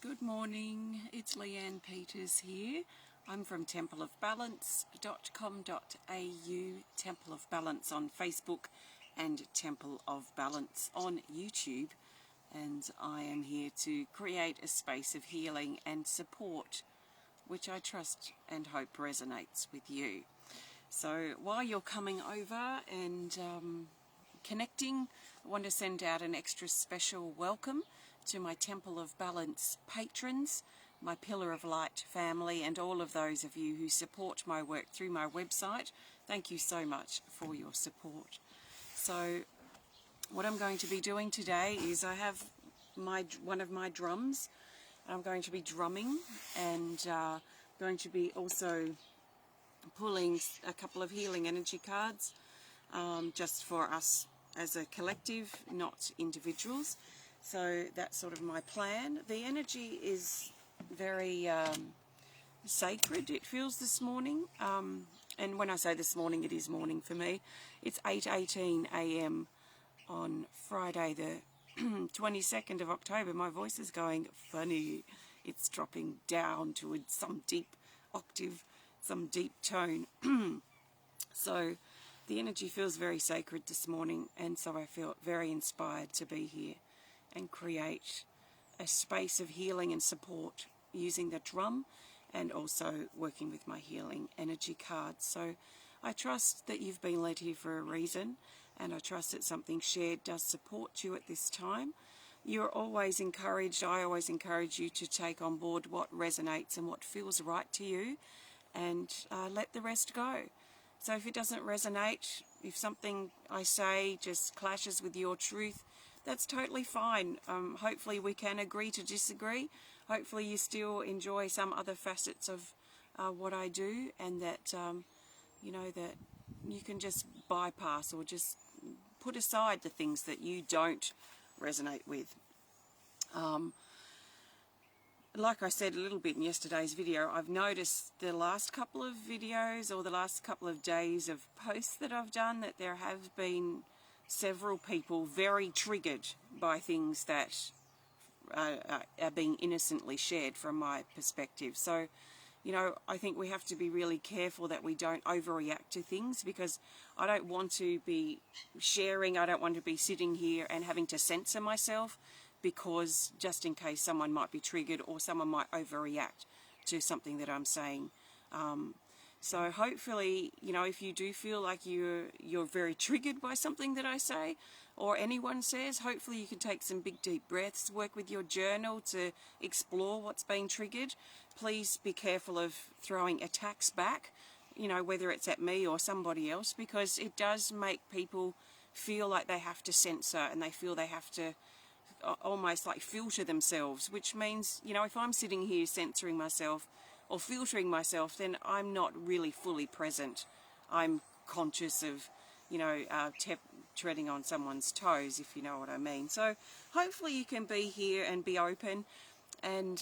Good morning, it's Leanne Peters here. I'm from templeofbalance.com.au, Temple of Balance on Facebook and Temple of Balance on YouTube, and I am here to create a space of healing and support which I trust and hope resonates with you. So while you're coming over and connecting, I want to send out an extra special welcome to my Temple of Balance patrons, my Pillar of Light family, and all of those of you who support my work through my website. Thank you so much for your support. So what I'm going to be doing today is I have one of my drums. I'm going to be drumming and going to be also pulling a couple of healing energy cards just for us as a collective, not individuals. So that's sort of my plan. The energy is very sacred, it feels this morning. And when I say this morning, it is morning for me. It's 8:18 a.m. on Friday the 22nd of October. My voice is going funny. It's dropping down to some deep octave, some deep tone. So the energy feels very sacred this morning, and so I feel very inspired to be here and create a space of healing and support using the drum and also working with my healing energy cards. So I trust that you've been led here for a reason, and I trust that something shared does support you at this time. You're always encouraged, I always encourage you to take on board what resonates and what feels right to you, and let the rest go. So if it doesn't resonate, if something I say just clashes with your truth, that's totally fine. Hopefully we can agree to disagree. Hopefully you still enjoy some other facets of what I do, and that you know, that you can just bypass or just put aside the things that you don't resonate with. Like I said a little bit in yesterday's video, I've noticed the last couple of videos or the last couple of days of posts that I've done that there have been several people very triggered by things that are being innocently shared from my perspective. So, you know, I think we have to be really careful that we don't overreact to things, because I don't want to be sharing, I don't want to be sitting here and having to censor myself, because just in case someone might be triggered or someone might overreact to something that I'm saying. So hopefully, you know, if you do feel like you're very triggered by something that I say or anyone says, hopefully you can take some big deep breaths, work with your journal to explore what's being triggered. Please be careful of throwing attacks back, you know, whether it's at me or somebody else, because it does make people feel like they have to censor, and they feel they have to almost like filter themselves, which means, you know, if I'm sitting here censoring myself or filtering myself, then I'm not really fully present. I'm conscious of, you know, treading on someone's toes, if you know what I mean. So hopefully you can be here and be open, and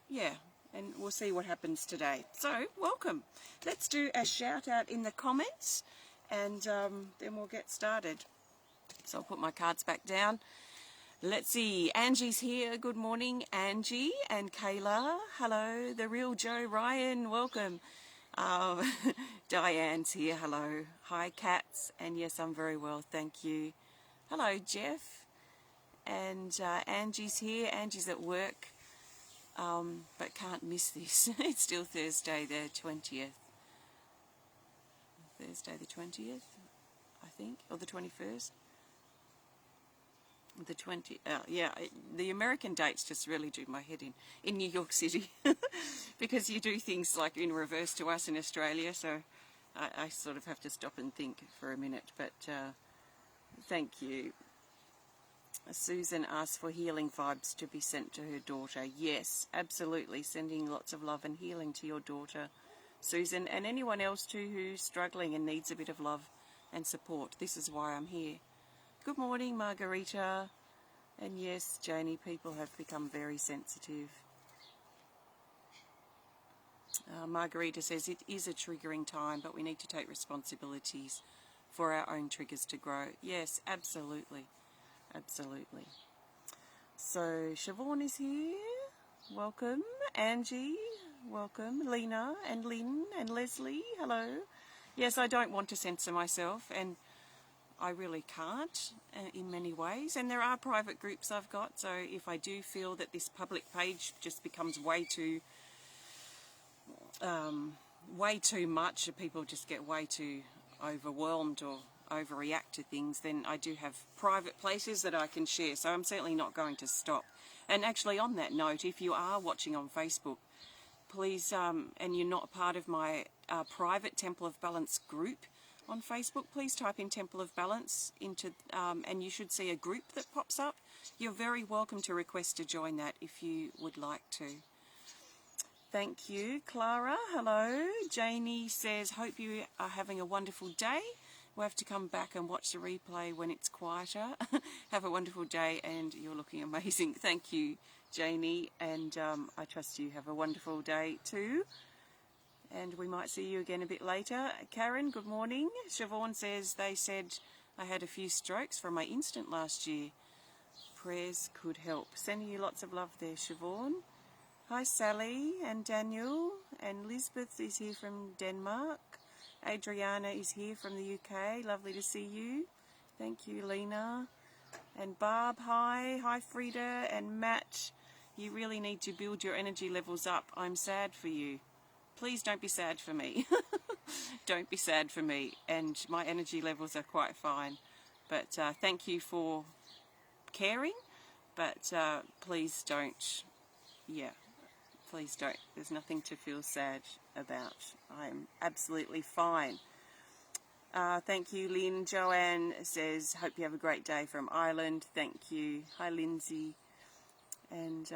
yeah, and we'll see what happens today. So welcome. Let's do a shout out in the comments, and then we'll get started. So I'll put my cards back down. Let's see, Angie's here. Good morning, Angie and Kayla. Hello, the real Joe Ryan. Welcome. Diane's here. Hello. Hi, Cats. And yes, I'm very well. Thank you. Hello, Jeff. And Angie's here. Angie's at work, but can't miss this. It's still Thursday the 20th. Thursday the 20th, I think, or the 21st. The 20, yeah, the American dates just really do my head in New York City, because you do things like in reverse to us in Australia, so I sort of have to stop and think for a minute. But thank you. Susan asked for healing vibes to be sent to her daughter. Yes, absolutely, sending lots of love and healing to your daughter, Susan, and anyone else too who's struggling and needs a bit of love and support. This is why I'm here. Good morning, Margarita. And yes, Janie, people have become very sensitive. Margarita says it is a triggering time, but we need to take responsibilities for our own triggers to grow. Yes, absolutely. Absolutely. So Siobhan is here. welcome. Angie, welcome. Lena and Lynn and Leslie, hello. Yes, I don't want to censor myself, and I really can't in many ways. And there are private groups I've got, so if I do feel that this public page just becomes way too much, people just get way too overwhelmed or overreact to things, then I do have private places that I can share, so I'm certainly not going to stop. And actually, on that note, if you are watching on Facebook, please, and you're not part of my private Temple of Balance group on Facebook, please type in Temple of Balance into, and you should see a group that pops up. You're very welcome to request to join that if you would like to. Thank you, Clara. Hello. Janie says, hope you are having a wonderful day. We'll have to come back and watch the replay when it's quieter. Have a wonderful day, and you're looking amazing. Thank you, Janie, and I trust you have a wonderful day too. And we might see you again a bit later. Karen, good morning. Siobhan says, they said I had a few strokes from my instant last year. Prayers could help. Sending you lots of love there, Siobhan. Hi, Sally and Daniel, and Lisbeth is here from Denmark. Adriana is here from the UK. Lovely to see you. Thank you, Lena. And Barb, hi. Hi, Frida and Matt. You really need to build your energy levels up. I'm sad for you. Please don't be sad for me. Don't be sad for me. And my energy levels are quite fine. But thank you for caring. But please don't, please don't. There's nothing to feel sad about. I'm absolutely fine. Thank you, Lynn. Joanne says, hope you have a great day from Ireland. Thank you. Hi, Lindsay. And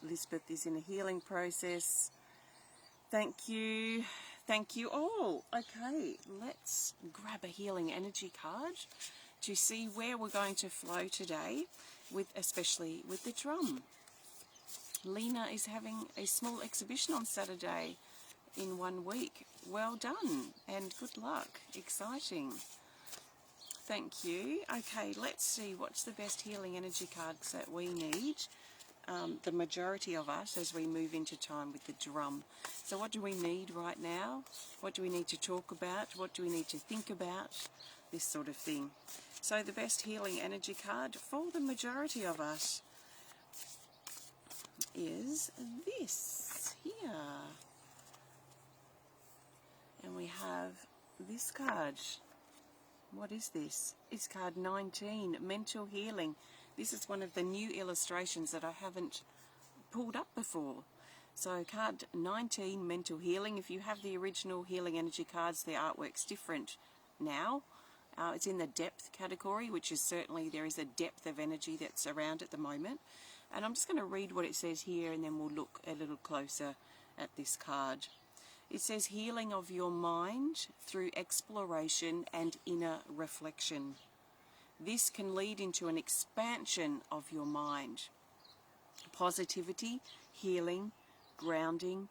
Lisbeth is in a healing process. Thank you. Thank you all. Okay, let's grab a healing energy card to see where we're going to flow today, especially with the drum. Lena is having a small exhibition on Saturday in 1 week. Well done and good luck. Exciting. Thank you. Okay, let's see what's the best healing energy cards that we need. The majority of us as we move into time with the drum. So what do we need right now? What do we need to talk about? What do we need to think about? This sort of thing. So the best healing energy card for the majority of us is this here. And we have this card. What is this? It's card 19, Mental Healing. This is one of the new illustrations that I haven't pulled up before. So card 19, Mental Healing. If you have the original healing energy cards, the artwork's different now. It's in the depth category, which is certainly, there is a depth of energy that's around at the moment. And I'm just going to read what it says here, and then we'll look a little closer at this card. It says, healing of your mind through exploration and inner reflection. This can lead into an expansion of your mind. Positivity, healing, grounding,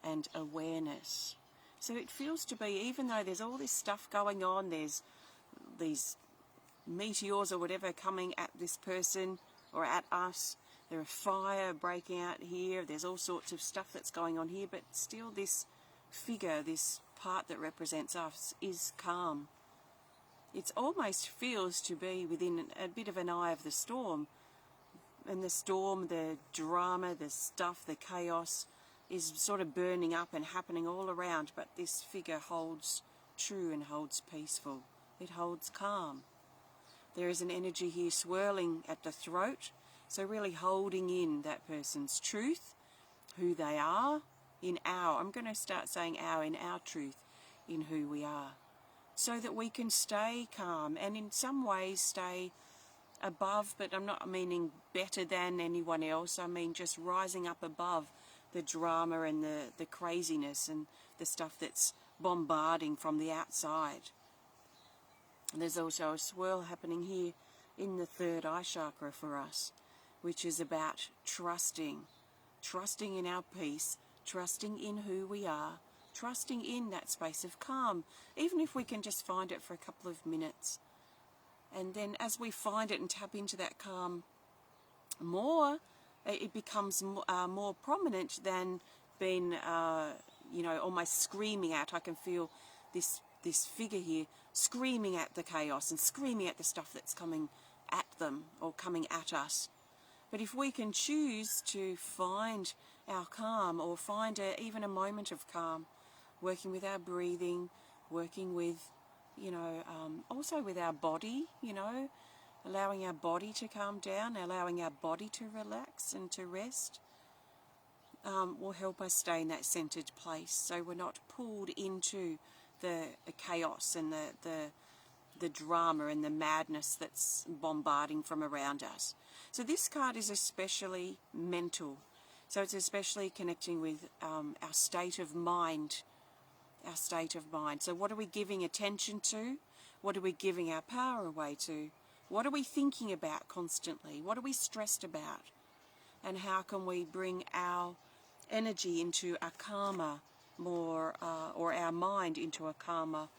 and awareness. So it feels to be, even though there's all this stuff going on, there's these meteors or whatever coming at this person or at us, there are fire breaking out here, there's all sorts of stuff that's going on here, but still this figure, this part that represents us, is calm. It almost feels to be within a bit of an eye of the storm. And the storm, the drama, the stuff, the chaos is sort of burning up and happening all around, but this figure holds true and holds peaceful. It holds calm. There is an energy here swirling at the throat, so really holding in that person's truth, who they are, I'm going to start saying in our truth, in who we are, so that we can stay calm and in some ways stay above, but I'm not meaning better than anyone else. I mean just rising up above the drama and the craziness and the stuff that's bombarding from the outside. And there's also a swirl happening here in the third eye chakra for us, which is about trusting in our peace, trusting in who we are, trusting in that space of calm, even if we can just find it for a couple of minutes. And then as we find it and tap into that calm more, it becomes more prominent than being, you know, almost screaming at. I can feel this figure here screaming at the chaos and screaming at the stuff that's coming at them or coming at us. But if we can choose to find our calm, or find even a moment of calm, working with our breathing, working with, you know, also with our body, you know, allowing our body to calm down, allowing our body to relax and to rest, will help us stay in that centered place, so we're not pulled into the chaos and the drama and the madness that's bombarding from around us. So this card is especially mental. So it's especially connecting with our state of mind. Our state of mind. So what are we giving attention to? What are we giving our power away to? What are we thinking about constantly? What are we stressed about? And how can we bring our energy into a calmer, more, or our mind into a calmer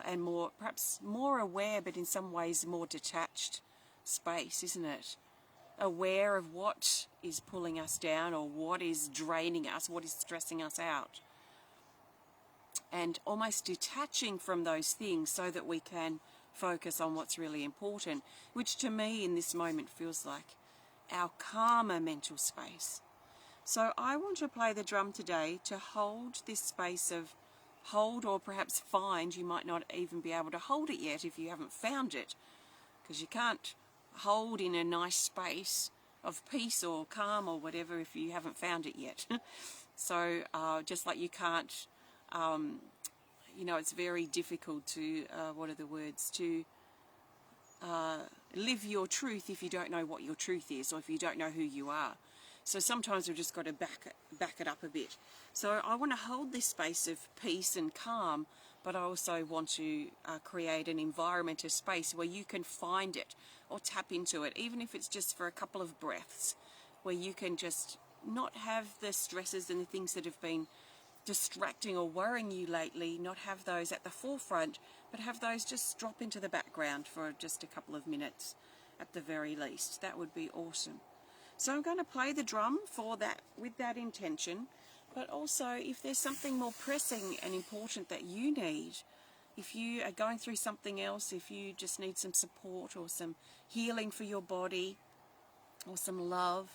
and more, perhaps more aware, but in some ways more detached space, isn't it? Aware of what is pulling us down, or what is draining us, what is stressing us out. And almost detaching from those things so that we can focus on what's really important, which to me in this moment feels like our calmer mental space. So I want to play the drum today to hold this space of hold, or perhaps find. You might not even be able to hold it yet if you haven't found it, because you can't hold in a nice space of peace or calm or whatever if you haven't found it yet. So just like you can't, you know, it's very difficult to, what are the words, to live your truth if you don't know what your truth is, or if you don't know who you are. So sometimes we've just got to back it up a bit. So I want to hold this space of peace and calm, but I also want to create an environment, a space where you can find it or tap into it, even if it's just for a couple of breaths, where you can just not have the stresses and the things that have been distracting or worrying you lately, not have those at the forefront, but have those just drop into the background for just a couple of minutes at the very least. That would be awesome. So I'm going to play the drum for that, with that intention, but also if there's something more pressing and important that you need, if you are going through something else, if you just need some support or some healing for your body, or some love,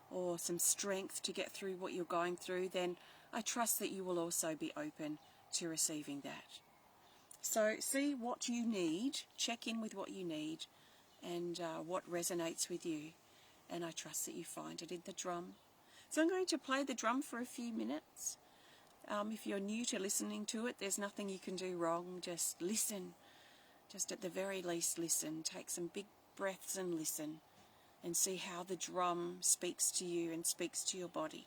or some strength to get through what you're going through, then I trust that you will also be open to receiving that. So see what you need, check in with what you need, and what resonates with you. And I trust that you find it in the drum. So I'm going to play the drum for a few minutes. If you're new to listening to it, there's nothing you can do wrong. Just listen. Just at the very least, listen. Take some big breaths and listen. And see how the drum speaks to you and speaks to your body.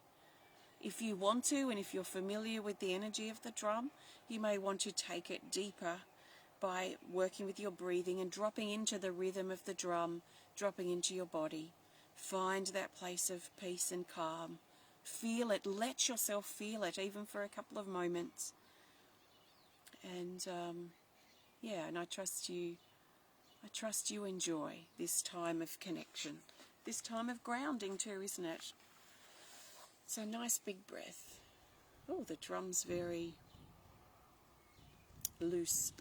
If you want to, and if you're familiar with the energy of the drum, you may want to take it deeper by working with your breathing and dropping into the rhythm of the drum, dropping into your body. Find that place of peace and calm. Feel it. Let yourself feel it, even for a couple of moments. And yeah, and I trust you enjoy this time of connection, this time of grounding too, isn't it? So nice big breath. Oh, the drum's very loose-skinned,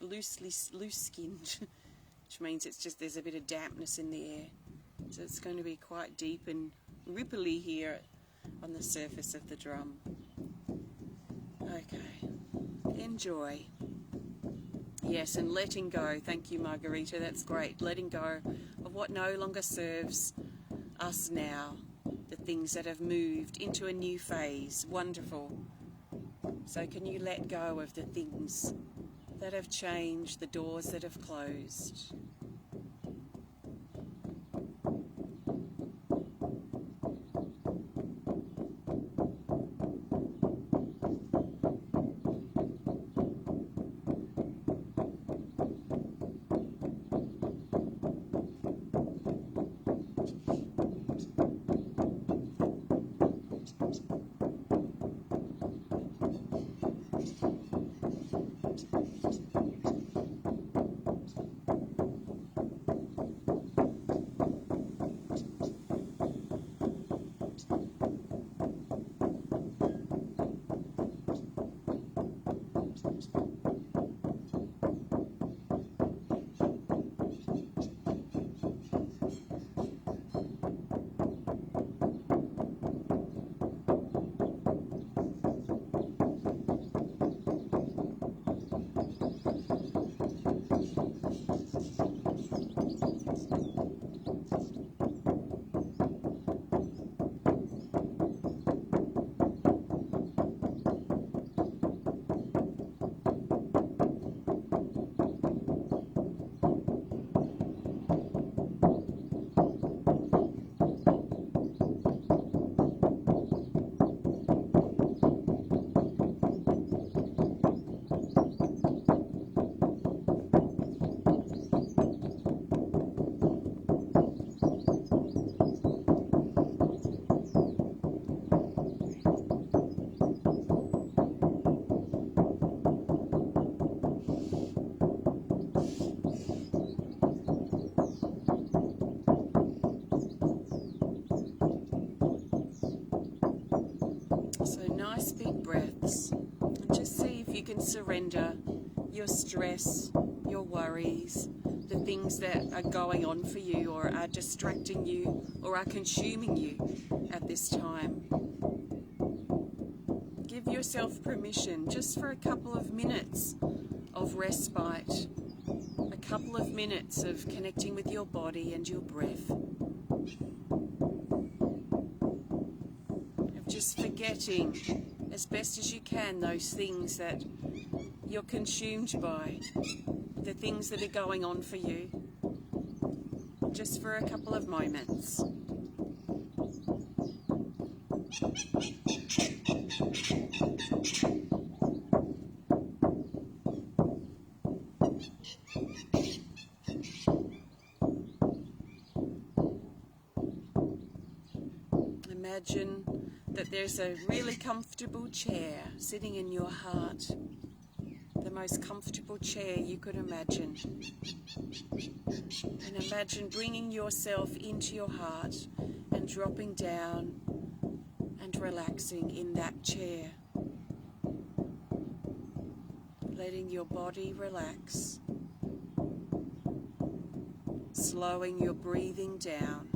which means it's just there's a bit of dampness in the air. So it's going to be quite deep and ripply here on the surface of the drum. Okay, enjoy. Yes, and letting go. Thank you, Margarita. That's great. Letting go of what no longer serves us now. The things that have moved into a new phase. Wonderful. So can you let go of the things that have changed, the doors that have closed? So nice big breaths. And just see if you can surrender your stress, your worries, the things that are going on for you or are distracting you or are consuming you at this time. Give yourself permission just for a couple of minutes of respite, a couple of minutes of connecting with your body and your breath, of just forgetting as best as you can those things that you're consumed by, the things that are going on for you, just for a couple of moments. Imagine that there's a really comfortable chair sitting in your heart, the most comfortable chair you could imagine. And imagine bringing yourself into your heart and dropping down and relaxing in that chair. Letting your body relax. Slowing your breathing down.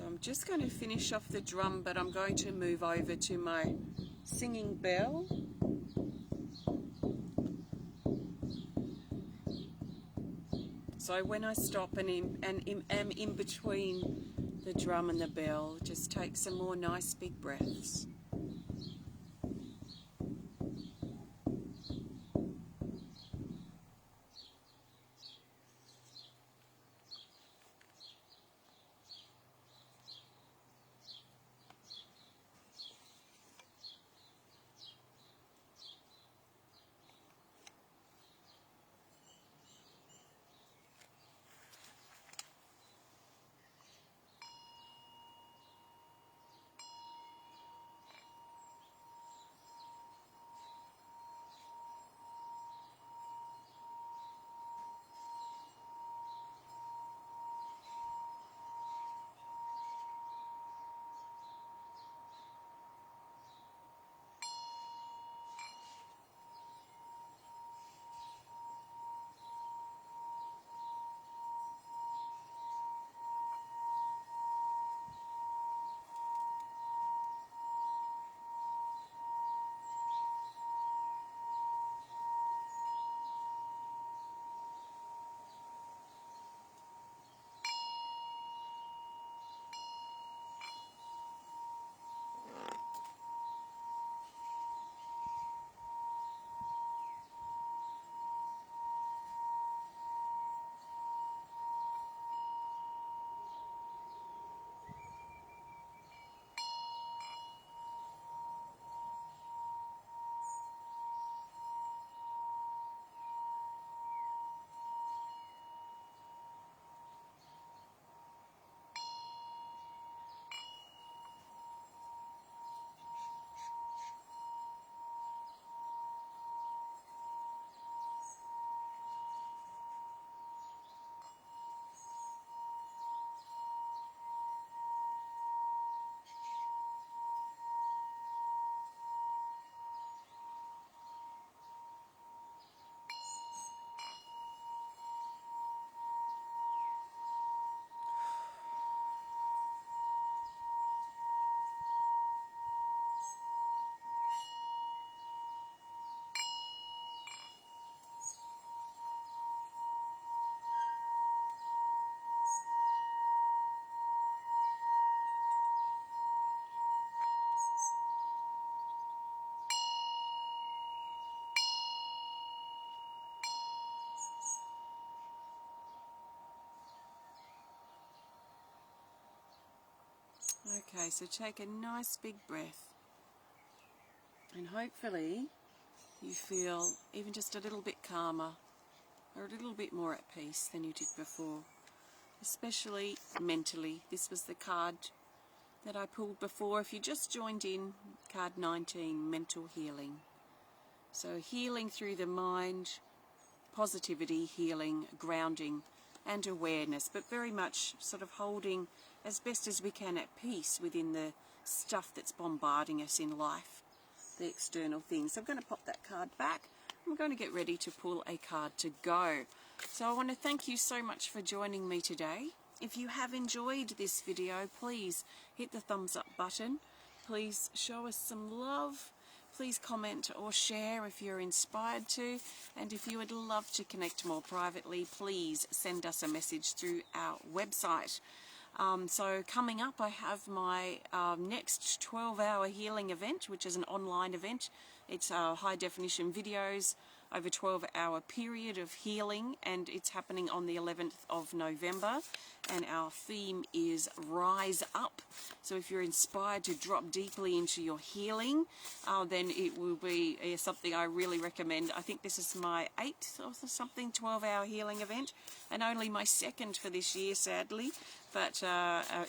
I'm just going to finish off the drum, but I'm going to move over to my singing bell. So when I stop and am in between the drum and the bell, just take some more nice big breaths. Okay, so take a nice big breath, and hopefully you feel even just a little bit calmer or a little bit more at peace than you did before, especially mentally. This was the card that I pulled before. If you just joined in, card 19, mental healing. So healing through the mind, positivity, healing, grounding and awareness, but very much sort of holding as best as we can at peace within the stuff that's bombarding us in life, the external things. So I'm going to pop that card back. I'm going to get ready to pull a card to go. So I want to thank you so much for joining me today. If you have enjoyed this video, please hit the thumbs up button. Please show us some love. Please comment or share if you're inspired to. And if you would love to connect more privately, please send us a message through our website. So coming up, I have my next 12-hour healing event, which is an online event. It's high definition videos over a 12-hour period of healing, and it's happening on the 11th of November, and our theme is Rise Up. So if you're inspired to drop deeply into your healing, then it will be something I really recommend. I think this is my 8th or something 12-hour healing event, and only my 2nd for this year, sadly, but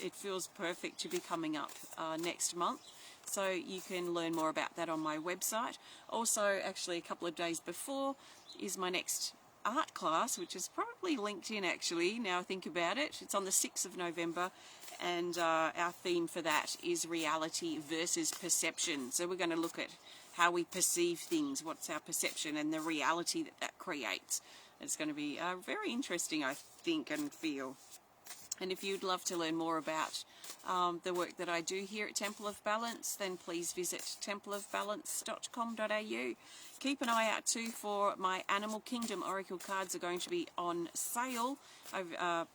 it feels perfect to be coming up next month. So you can learn more about that on my website. Also, actually a couple of days before is my next art class, which is probably linked in actually, now I think about it. It's on the 6th of November, and our theme for that is reality versus perception. So we're going to look at how we perceive things, what's our perception, and the reality that that creates. It's going to be very interesting, I think, and feel. And if you'd love to learn more about the work that I do here at Temple of Balance, then please visit templeofbalance.com.au. Keep an eye out too for my Animal Kingdom Oracle cards. Are going to be on sale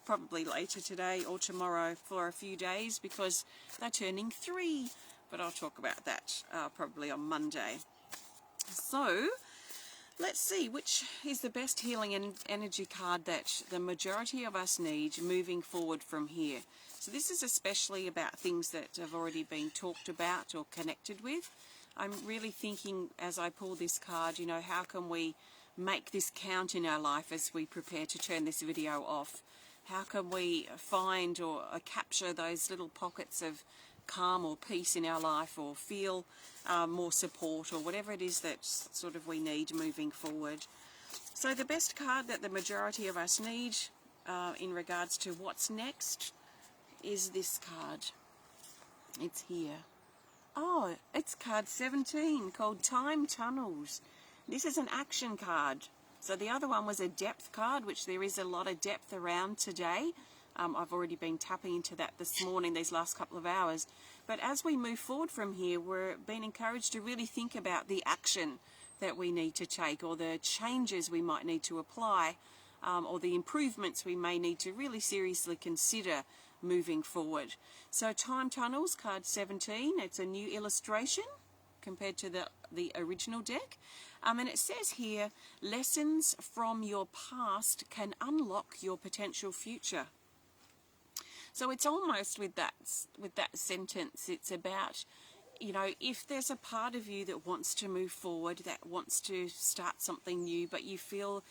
probably later today or tomorrow for a few days because they're turning 3. But I'll talk about that probably on Monday. So let's see which is the best healing and energy card that the majority of us need moving forward from here. So this is especially about things that have already been talked about or connected with. I'm really thinking as I pull this card, you know, how can we make this count in our life as we prepare to turn this video off? How can we find or capture those little pockets of calm or peace in our life, or feel more support, or whatever it is that sort of we need moving forward. So the best card that the majority of us need in regards to what's next is this card. It's here. Oh, it's card 17 called Time Tunnels. This is an action card. So the other one was a depth card, which there is a lot of depth around today. I've already been tapping into that this morning, these last couple of hours. But as we move forward from here, we're being encouraged to really think about the action that we need to take, or the changes we might need to apply, or the improvements we may need to really seriously consider moving forward. So Time Tunnels, card 17, it's a new illustration compared to the original deck. And it says here, lessons from your past can unlock your potential future. So it's almost with that sentence, it's about, you know, if there's a part of you that wants to move forward, that wants to start something new, but you feel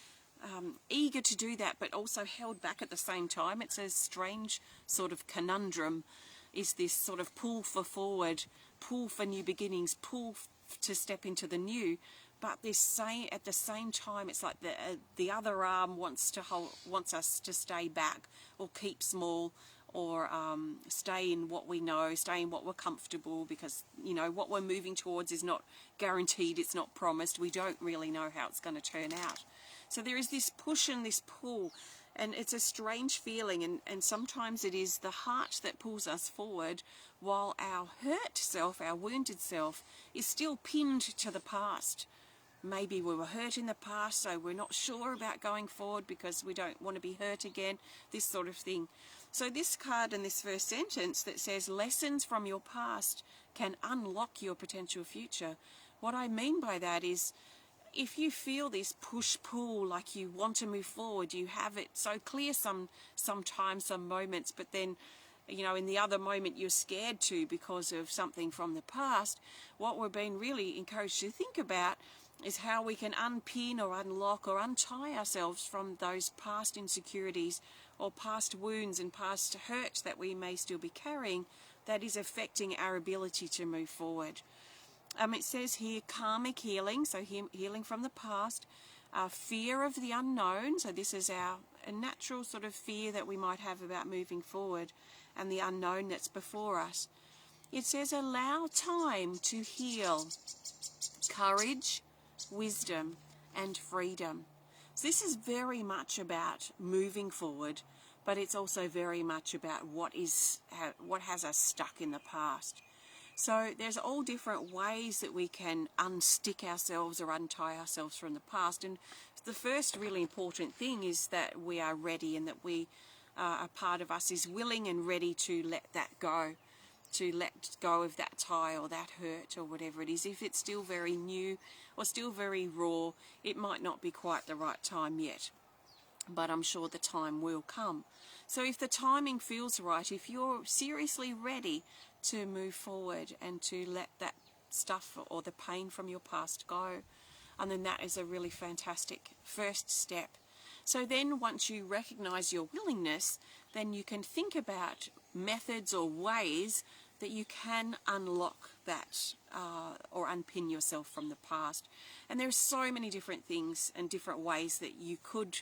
eager to do that, but also held back at the same time. It's a strange sort of conundrum, is this sort of pull for forward, pull for new beginnings, pull to step into the new. But at the same time, it's like the other arm wants us to stay back, or keep small, or stay in what we know, stay in what we're comfortable, because, you know, what we're moving towards is not guaranteed, it's not promised. We don't really know how it's going to turn out. So there is this push and this pull, and it's a strange feeling, and sometimes it is the heart that pulls us forward, while our hurt self, our wounded self, is still pinned to the past. Maybe we were hurt in the past, so we're not sure about going forward because we don't want to be hurt again, this sort of thing. So this card in this first sentence that says, lessons from your past can unlock your potential future. What I mean by that is, if you feel this push-pull, like you want to move forward, you have it so clear sometimes, some moments, but then, you know, in the other moment you're scared to because of something from the past, what we're being really encouraged to think about is how we can unpin or unlock or untie ourselves from those past insecurities or past wounds and past hurt that we may still be carrying that is affecting our ability to move forward. It says here karmic healing, so healing from the past, fear of the unknown, so this is a natural sort of fear that we might have about moving forward and the unknown that's before us. It says allow time to heal, courage, wisdom and freedom. So this is very much about moving forward, but it's also very much about what has us stuck in the past. So there's all different ways that we can unstick ourselves or untie ourselves from the past. And the first really important thing is that we are ready, and that a part of us is willing and ready to let that go, to let go of that tie or that hurt or whatever it is. If it's still very new or still very raw, it might not be quite the right time yet, but I'm sure the time will come. So if the timing feels right, if you're seriously ready to move forward and to let that stuff or the pain from your past go, and then that is a really fantastic first step. So then once you recognize your willingness, then you can think about methods or ways that you can unlock that or unpin yourself from the past. And there's so many different things and different ways that you could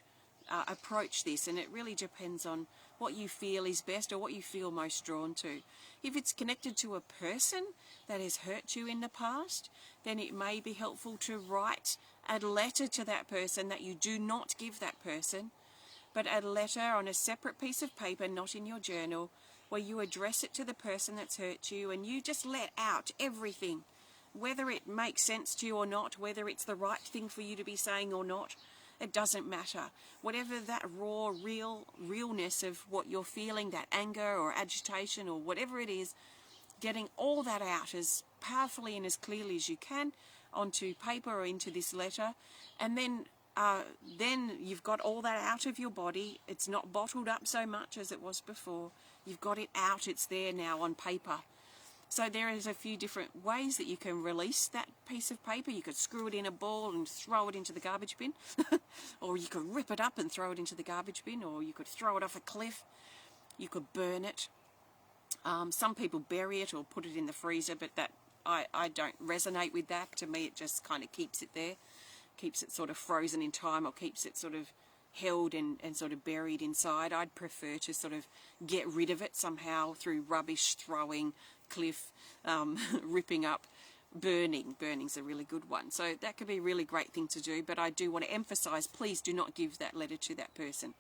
approach this, and it really depends on what you feel is best or what you feel most drawn to. If it's connected to a person that has hurt you in the past, then it may be helpful to write a letter to that person that you do not give that person, but a letter on a separate piece of paper, not in your journal, where you address it to the person that's hurt you, and you just let out everything, whether it makes sense to you or not, whether it's the right thing for you to be saying or not. It doesn't matter. Whatever that raw, realness of what you're feeling, that anger or agitation or whatever it is, getting all that out as powerfully and as clearly as you can onto paper or into this letter, and then you've got all that out of your body. It's not bottled up so much as it was before. You've got it out. It's there now on paper. So there is a few different ways that you can release that piece of paper. You could screw it in a ball and throw it into the garbage bin. Or you could rip it up and throw it into the garbage bin. Or you could throw it off a cliff. You could burn it. Some people bury it or put it in the freezer, but that I don't resonate with that. To me, it just kind of keeps it there. Keeps it sort of frozen in time, or keeps it sort of held and sort of buried inside. I'd prefer to sort of get rid of it somehow through rubbish throwing, cliff, ripping up, burning. Burning's a really good one. So that could be a really great thing to do, but I do want to emphasize, please do not give that letter to that person.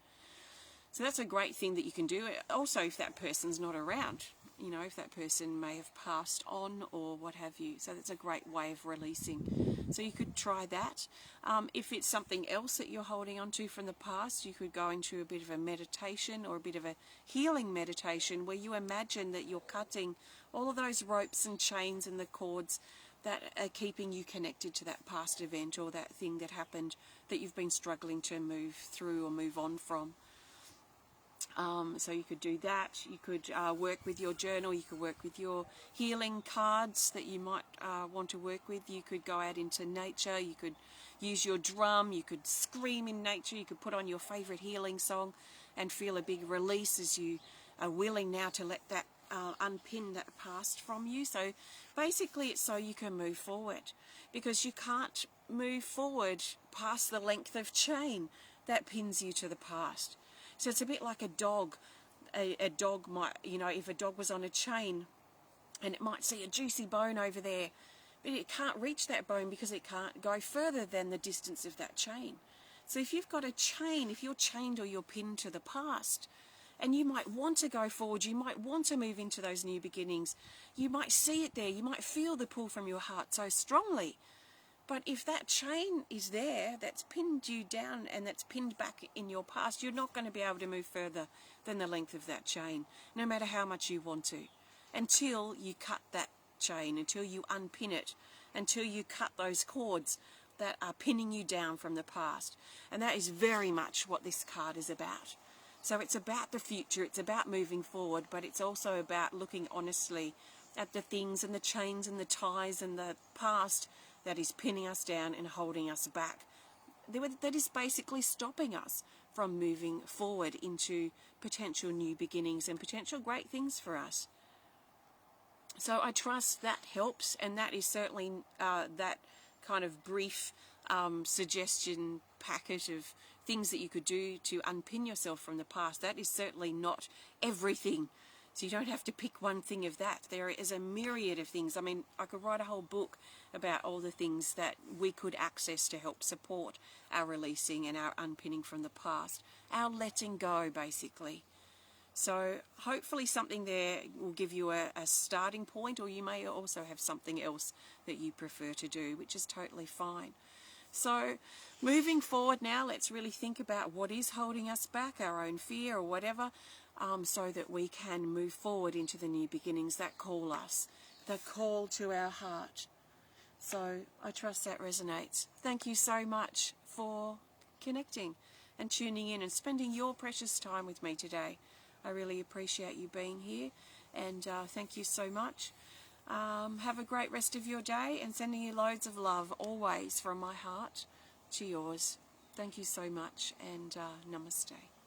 So that's a great thing that you can do. Also, if that person's not around, you know, if that person may have passed on or what have you. So that's a great way of releasing. So you could try that. If it's something else that you're holding on to from the past, you could go into a bit of a meditation or a bit of a healing meditation where you imagine that you're cutting all of those ropes and chains and the cords that are keeping you connected to that past event or that thing that happened that you've been struggling to move through or move on from. So you could do that. You could work with your journal. You could work with your healing cards that you might want to work with. You could go out into nature. You could use your drum. You could scream in nature. You could put on your favourite healing song and feel a big release as you are willing now to let that unpin that past from you. So basically it's so you can move forward, because you can't move forward past the length of chain that pins you to the past. So it's a bit like a dog. A dog might, you know, if a dog was on a chain and it might see a juicy bone over there, but it can't reach that bone because it can't go further than the distance of that chain. So if you've got a chain, if you're chained or you're pinned to the past, and you might want to go forward, you might want to move into those new beginnings, you might see it there, you might feel the pull from your heart so strongly. But if that chain is there, that's pinned you down and that's pinned back in your past, you're not going to be able to move further than the length of that chain, no matter how much you want to, until you cut that chain, until you unpin it, until you cut those cords that are pinning you down from the past. And that is very much what this card is about. So it's about the future, it's about moving forward, but it's also about looking honestly at the things and the chains and the ties and the past that is pinning us down and holding us back, that is basically stopping us from moving forward into potential new beginnings and potential great things for us. So I trust that helps, and that is certainly that kind of brief suggestion packet of things that you could do to unpin yourself from the past. That is certainly not everything. So you don't have to pick one thing of that. There is a myriad of things. I mean, I could write a whole book about all the things that we could access to help support our releasing and our unpinning from the past, our letting go, basically. So hopefully something there will give you a starting point, or you may also have something else that you prefer to do, which is totally fine. So moving forward now, let's really think about what is holding us back, our own fear or whatever, so that we can move forward into the new beginnings that call us, the call to our heart. So I trust that resonates. Thank you so much for connecting and tuning in and spending your precious time with me today. I really appreciate you being here, and thank you so much. Have a great rest of your day, and sending you loads of love always from my heart to yours. Thank you so much, and namaste.